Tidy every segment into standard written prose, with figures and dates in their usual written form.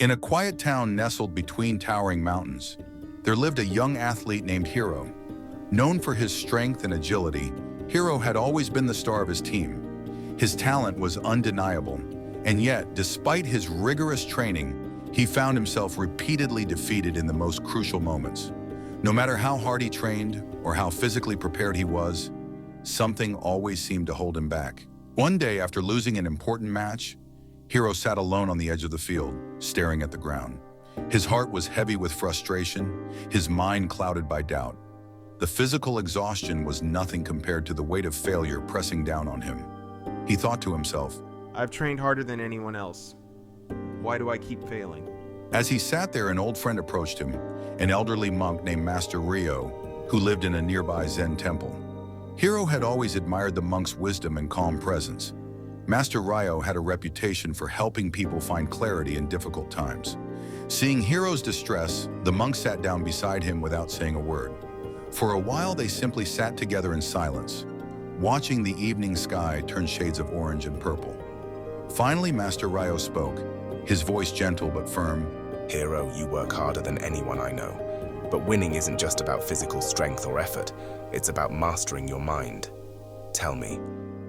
In a quiet town nestled between towering mountains, there lived a young athlete named Hiro. Known for his strength and agility, Hiro had always been the star of his team. His talent was undeniable, and yet, despite his rigorous training, he found himself repeatedly defeated in the most crucial moments. No matter how hard he trained or how physically prepared he was, something always seemed to hold him back. One day, after losing an important match, Hiro sat alone on the edge of the field, staring at the ground. His heart was heavy with frustration, his mind clouded by doubt. The physical exhaustion was nothing compared to the weight of failure pressing down on him. He thought to himself, I've trained harder than anyone else. Why do I keep failing? As he sat there, an old friend approached him, an elderly monk named Master Hiro, who lived in a nearby Zen temple. Hiro had always admired the monk's wisdom and calm presence. Master Hiro had a reputation for helping people find clarity in difficult times. Seeing Hiro's distress, the monk sat down beside him without saying a word. For a while, they simply sat together in silence, watching the evening sky turn shades of orange and purple. Finally, Master Hiro spoke, his voice gentle but firm. Hiro, you work harder than anyone I know. But winning isn't just about physical strength or effort. It's about mastering your mind. Tell me,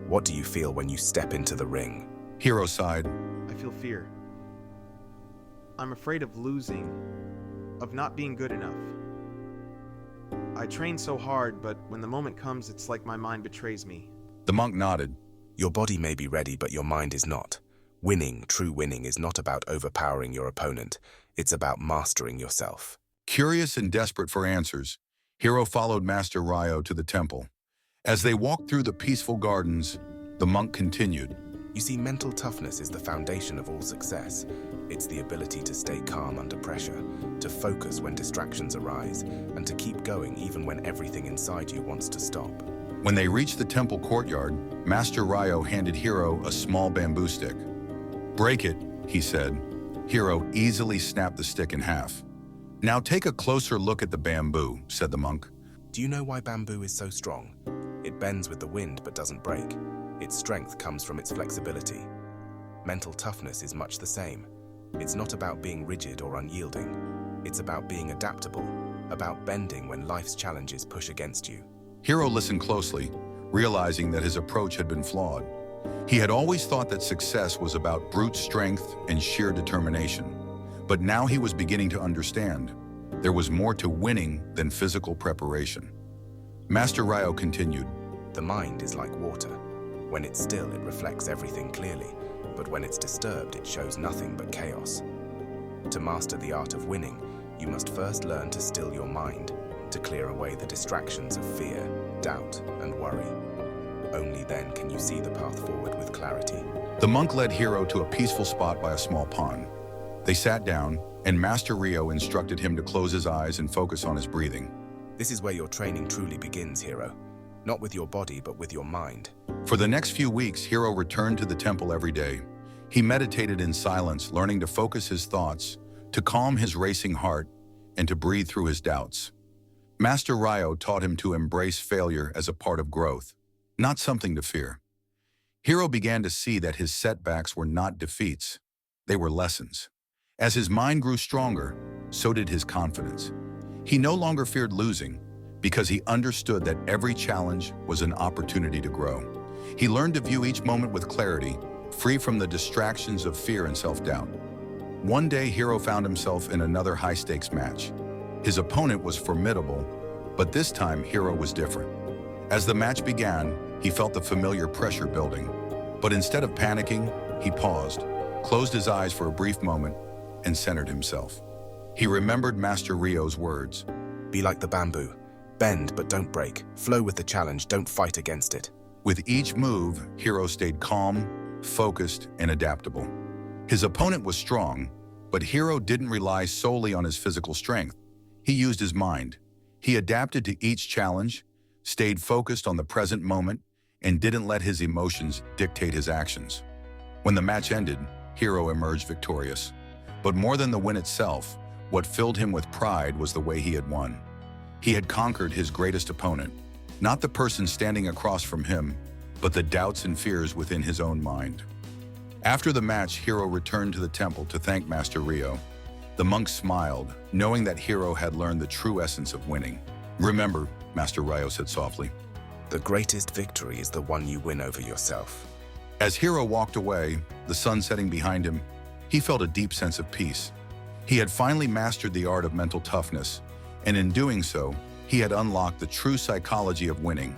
what do you feel when you step into the ring? Hiro sighed. I feel fear. I'm afraid of losing, of not being good enough. I train so hard, but when the moment comes, it's like my mind betrays me. The monk nodded. Your body may be ready, but your mind is not. Winning, true winning, is not about overpowering your opponent. It's about mastering yourself. Curious and desperate for answers, Hiro followed Master Hiro to the temple. As they walked through the peaceful gardens, the monk continued. You see, mental toughness is the foundation of all success. It's the ability to stay calm under pressure, to focus when distractions arise, and to keep going even when everything inside you wants to stop. When they reached the temple courtyard, Master Hiro handed Hiro a small bamboo stick. Break it, he said. Hiro easily snapped the stick in half. Now take a closer look at the bamboo, said the monk. Do you know why bamboo is so strong? It bends with the wind but doesn't break. Its strength comes from its flexibility. Mental toughness is much the same. It's not about being rigid or unyielding. It's about being adaptable, about bending when life's challenges push against you. Hiro listened closely, realizing that his approach had been flawed. He had always thought that success was about brute strength and sheer determination. But now he was beginning to understand. There was more to winning than physical preparation. Master Hiro continued. The mind is like water. When it's still, it reflects everything clearly, but when it's disturbed, it shows nothing but chaos. To master the art of winning, you must first learn to still your mind, to clear away the distractions of fear, doubt, and worry. Only then can you see the path forward with clarity. The monk led Hiro to a peaceful spot by a small pond. They sat down, and Master Hiro instructed him to close his eyes and focus on his breathing. This is where your training truly begins, Hiro. Not with your body, but with your mind. For the next few weeks, Hiro returned to the temple every day. He meditated in silence, learning to focus his thoughts, to calm his racing heart, and to breathe through his doubts. Master Hiro taught him to embrace failure as a part of growth, not something to fear. Hiro began to see that his setbacks were not defeats, they were lessons. As his mind grew stronger, so did his confidence. He no longer feared losing because he understood that every challenge was an opportunity to grow. He learned to view each moment with clarity, free from the distractions of fear and self-doubt. One day, Hiro found himself in another high-stakes match. His opponent was formidable, but this time Hiro was different. As the match began, he felt the familiar pressure building. But instead of panicking, he paused, closed his eyes for a brief moment, and centered himself. He remembered Master Hiro's words. Be like the bamboo. Bend, but don't break. Flow with the challenge, don't fight against it. With each move, Hiro stayed calm, focused, and adaptable. His opponent was strong, but Hiro didn't rely solely on his physical strength. He used his mind. He adapted to each challenge, stayed focused on the present moment, and didn't let his emotions dictate his actions. When the match ended, Hiro emerged victorious. But more than the win itself, what filled him with pride was the way he had won. He had conquered his greatest opponent, not the person standing across from him, but the doubts and fears within his own mind. After the match, Hiro returned to the temple to thank Master Ryo. The monk smiled, knowing that Hiro had learned the true essence of winning. "Remember," Master Ryo said softly. The greatest victory is the one you win over yourself. As Hiro walked away, the sun setting behind him, he felt a deep sense of peace. He had finally mastered the art of mental toughness, and in doing so, he had unlocked the true psychology of winning.